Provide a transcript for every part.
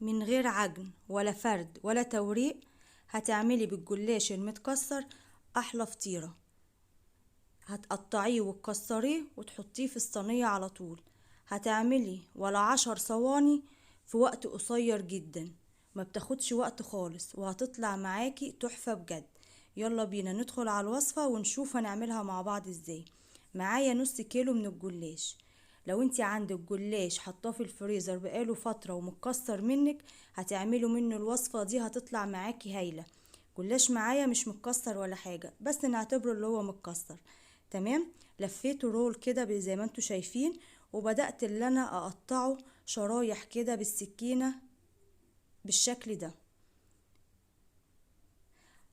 من غير عجن ولا فرد ولا توريق، هتعملي بالجلاش المتكسر احلى فطيرة. هتقطعيه وتكسريه وتحطيه في الصينية على طول. هتعملي ولا 10 صواني في وقت قصير جدا، ما بتاخدش وقت خالص، وهتطلع معاكي تحفة بجد. يلا بينا ندخل على الوصفة ونشوف هنعملها مع بعض ازاي. معايا نص كيلو من الجلاش. لو انت عندك جلاش حطاه في الفريزر بقاله فترة ومتكسر منك، هتعملوا منه الوصفة دي هتطلع معاكي هايلة. جلاش معايا مش متكسر ولا حاجة، بس نعتبره اللي هو متكسر. تمام. لفيته رول كده زي ما انتوا شايفين، وبدأت اللي انا اقطعه شرايح كده بالسكينة بالشكل ده.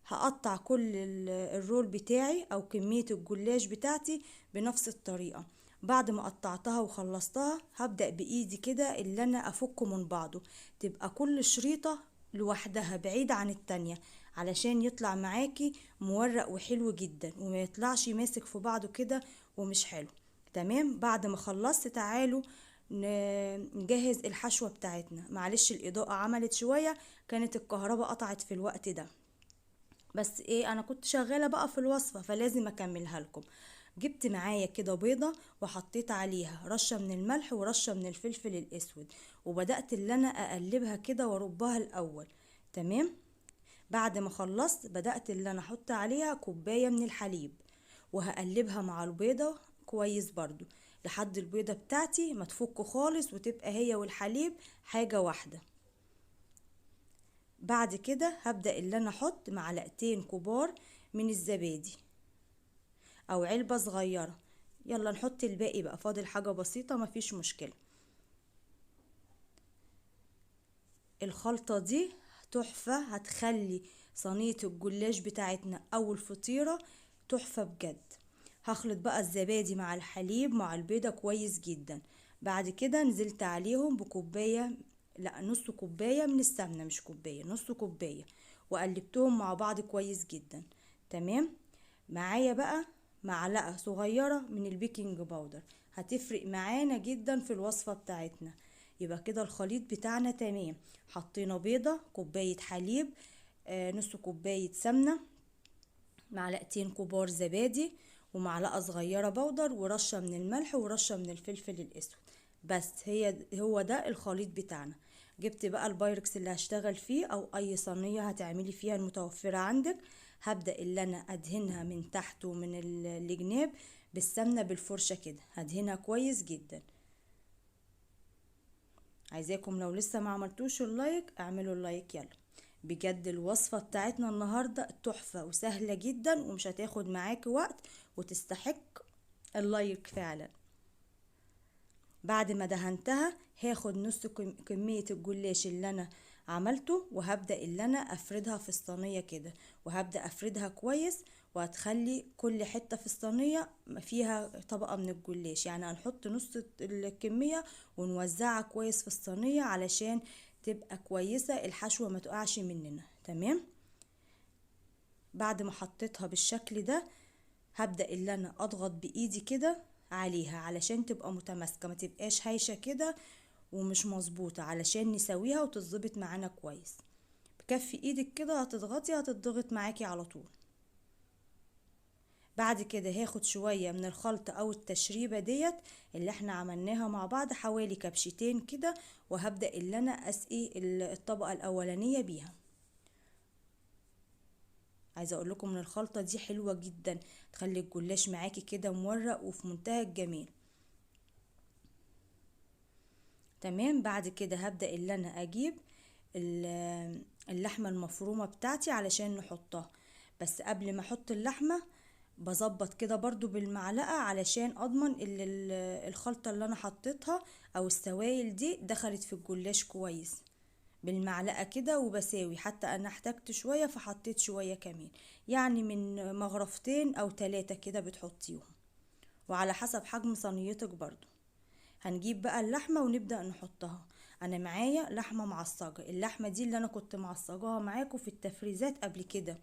هقطع كل الرول بتاعي او كمية الجلاش بتاعتي بنفس الطريقة. بعد ما قطعتها وخلصتها هبدأ بايدي كده اللي انا افكه من بعضه، تبقى كل شريطة لوحدها بعيدة عن التانية، علشان يطلع معاكي مورق وحلو جدا وما يطلعش ماسك في بعضه كده ومش حلو. تمام. بعد ما خلصت تعالوا نجهز الحشوة بتاعتنا. معلش الإضاءة عملت شوية، كانت الكهرباء قطعت في الوقت ده، بس ايه انا كنت شغالة بقى في الوصفة فلازم اكملها لكم. جبت معايا كده بيضة وحطيت عليها رشة من الملح ورشة من الفلفل الاسود، وبدأت اللي انا اقلبها كده واربها الاول. تمام. بعد ما خلصت بدأت اللي انا احط عليها كوباية من الحليب، وهقلبها مع البيضة كويس برضو لحد البيضة بتاعتي ما تفك خالص وتبقى هي والحليب حاجة واحدة. بعد كده هبدأ اللي انا احط معلقتين كبار من الزبادي او علبة صغيرة. يلا نحط الباقي بقى، فاضل حاجة بسيطة مفيش مشكلة. الخلطة دي تحفة، هتخلي صينية الجلاش بتاعتنا او الفطيرة تحفة بجد. هخلط بقى الزبادي مع الحليب مع البيضة كويس جدا. بعد كده نزلت عليهم بكوباية، لا نص كوباية من السمنة، مش كوباية، نص كوباية، وقلبتهم مع بعض كويس جدا. تمام. معايا بقى معلقة صغيرة من البيكنج باودر، هتفرق معانا جدا في الوصفة بتاعتنا. يبقى كده الخليط بتاعنا تمام. حطينا بيضة، كوباية حليب، نص كوباية سمنة، معلقتين كبار زبادي، ومعلقة صغيرة بودر، ورشة من الملح ورشة من الفلفل الأسود. بس هو ده الخليط بتاعنا. جبت بقى البايركس اللي هشتغل فيه او اي صينية هتعملي فيها المتوفرة عندك. هبدأ اللي انا ادهنها من تحت ومن الجناب بالسمنة بالفرشة كده، هدهنها كويس جدا. عايزاكم لو لسه ما عملتوش اللايك اعملوا اللايك يلا. بجد الوصفة بتاعتنا النهاردة تحفة وسهلة جدا ومش هتاخد معاك وقت، وتستحق اللايك فعلا. بعد ما دهنتها هاخد نص كمية الجلاش اللي انا عملته، وهبدأ اللي انا افردها في الصينية كده، وهبدأ افردها كويس، وهتخلي كل حتة في الصينية فيها طبقة من الجلاش. يعني هنحط نص الكمية ونوزعها كويس في الصينية علشان تبقى كويسة الحشوة ما تقعش مننا. تمام. بعد ما حطيتها بالشكل ده هبدأ اللي انا اضغط بايدي كده عليها علشان تبقى متماسكة، ما تبقاش هايشة كده ومش مظبوطة، علشان نسويها وتتظبط معانا كويس. بكفي ايدك كده هتضغطي هتضغط معاكي على طول. بعد كده هاخد شوية من الخلطة او التشريبة ديت اللي احنا عملناها مع بعض حوالي كبشتين كده، وهبدأ اللي انا اسقي الطبقة الاولانية بيها. عايزه اقول لكم ان الخلطه دي حلوه جدا، تخلي الجلاش معاكي كده مورق وفي منتهى الجمال. تمام. بعد كده هبدأ اللي انا اجيب اللحمة المفرومة بتاعتي علشان نحطها. بس قبل ما احط اللحمة بظبط كده برضو بالمعلقة علشان اضمن ان الخلطة اللي انا حطيتها او السوائل دي دخلت في الجلاش كويس. بالمعلقة كده وبساوي، حتى انا احتجت شوية فحطيت شوية كمان، يعني من مغرفتين او 3 كده بتحطيهم، وعلى حسب حجم صينيتك برضو. هنجيب بقى اللحمة ونبدأ نحطها. انا معايا لحمة معصجة، اللحمة دي اللي انا كنت معصجاها معاكم في التفريزات قبل كده،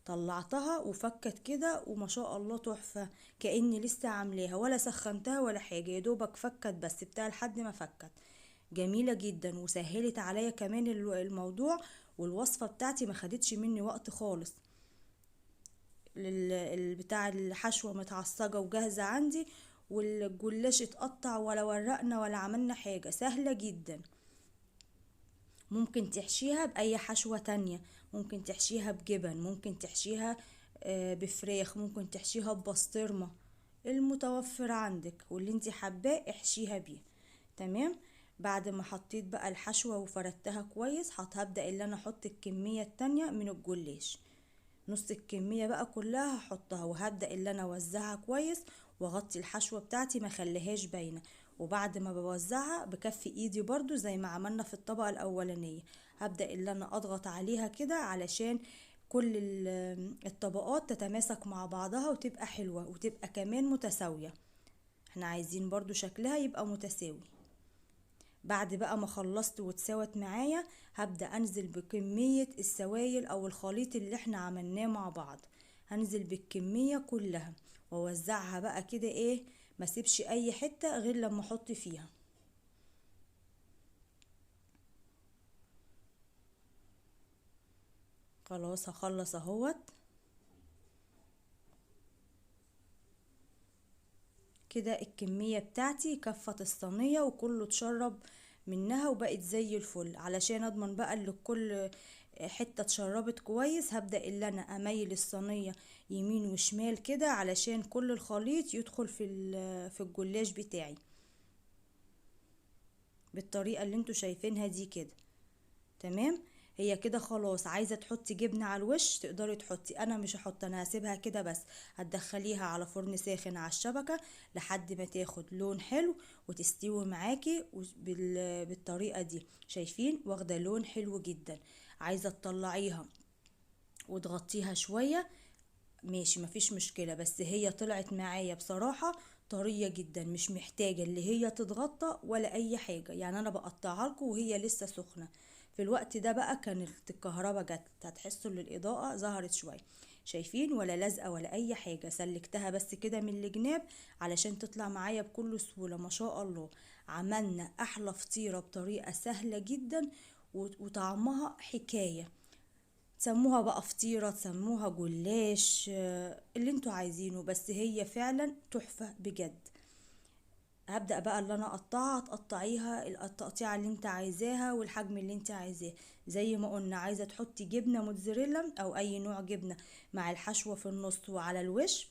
طلعتها وفكت كده وما شاء الله تحفة، كأني لسه عاملاها ولا سخنتها ولا حاجة، يا دوبك فكت بس بتاع لحد ما فكت. جميلة جدا وسهلت عليا كمان الموضوع، والوصفة بتاعتي ما خدتش مني وقت خالص. بتاع الحشوة متعصجة وجاهزة عندي، والجلاش اتقطع ولا ورقنا ولا عملنا حاجة، سهلة جدا. ممكن تحشيها بأي حشوة تانية، ممكن تحشيها بجبن، ممكن تحشيها بفراخ، ممكن تحشيها ببسطرمة، المتوفر عندك واللي انت حباه احشيها بيه. تمام. بعد ما حطيت بقى الحشوة وفردتها كويس، هبدأ اللي انا احط الكمية التانية من الجلاش، نص الكمية بقى كلها هحطها، وهبدأ اللي انا اوزعها كويس واغطي الحشوة بتاعتي ما خليهاش باينة. وبعد ما بوزعها بكفي ايدي برضو زي ما عملنا في الطبقة الاولانية، هبدأ اللي انا اضغط عليها كده علشان كل الطبقات تتماسك مع بعضها وتبقى حلوة وتبقى كمان متساوية. احنا عايزين برضو شكلها يبقى متساوي. بعد بقى ما خلصت واتساوت معايا، هبدأ انزل بكمية السوائل او الخليط اللي احنا عملناه مع بعض، هنزل بالكمية كلها واوزعها بقى كده ايه، ما سيبش اي حتة غير لما احط فيها. خلاص هخلص اهوت كده، الكمية بتاعتي كفت الصينية وكله اتشرب منها وبقت زي الفل. علشان اضمن بقى ان كل حتة اتشربت كويس، هبدأ اللي انا اميل الصينية يمين وشمال كده علشان كل الخليط يدخل في الجلاش بتاعي بالطريقة اللي انتوا شايفينها دي كده. تمام. هي كده خلاص. عايزه تحطي جبنه على الوش تقدري تحطي، انا مش هحط، انا هسيبها كده بس. هتدخليها على فرن ساخن على الشبكه لحد ما تاخد لون حلو وتستوي معاكي بالطريقه دي. شايفين واخده لون حلو جدا. عايزه تطلعيها وتغطيها شويه، ماشي مفيش مشكلة، بس هي طلعت معايا بصراحة طرية جدا، مش محتاجة اللي هي تتغطى ولا اي حاجة. يعني انا بقطعها لكم وهي لسه سخنة. في الوقت ده بقى كانت الكهرباء جت، هتحسوا ان الاضاءة ظهرت شوية. شايفين ولا لازقة ولا اي حاجة، سلكتها بس كده من الجناب علشان تطلع معايا بكل سهولة. ما شاء الله، عملنا احلى فطيرة بطريقة سهلة جدا وطعمها حكاية. تسموها بقى فطيرة، تسموها جلاش، اللي انتوا عايزينه، بس هي فعلا تحفة بجد. هبدأ بقى اللي انا اقطعها، تقطعيها التقطيعة اللي انت عايزاها والحجم اللي انت عايزاه. زي ما قلنا، عايزة تحطي جبنة موتزاريلا او اي نوع جبنة مع الحشوة في النص وعلى الوش،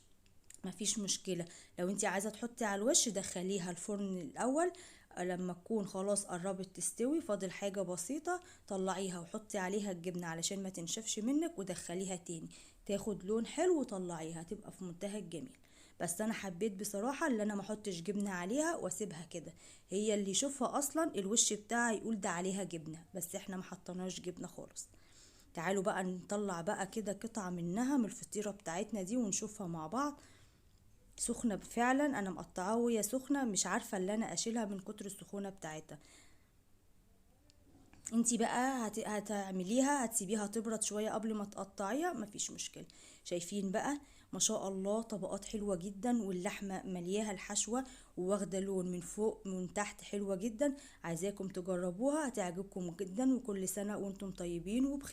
مفيش مشكلة. لو انتي عايزة تحطي على الوش دخليها الفرن الاول، لما تكون خلاص قربت تستوي فاضل حاجة بسيطة، طلعيها وحطي عليها الجبنة علشان ما تنشفش منك ودخليها تاني تاخد لون حلو وطلعيها تبقى في منتهى الجميل. بس انا حبيت بصراحة اللي انا ما احطش جبنة عليها واسيبها كده، هي اللي يشوفها اصلا الوش بتاعها يقول ده عليها جبنة، بس احنا ما حطناش جبنة خالص. تعالوا بقى نطلع بقى كده قطعة منها من الفطيرة بتاعتنا دي ونشوفها مع بعض. سخنة فعلا، انا مقطعاها وهي سخنة، مش عارفة اللي انا اشيلها من كتر السخونة بتاعتها. انتي بقى هتعمليها، هتسيبيها تبرد شوية قبل ما تقطعيها، مفيش مشكلة. شايفين بقى ما شاء الله طبقات حلوة جدا، واللحمة ملياها الحشوة وواخدة لون من فوق من تحت حلوة جدا. عايزاكم تجربوها هتعجبكم جدا، وكل سنة وانتم طيبين وبخير.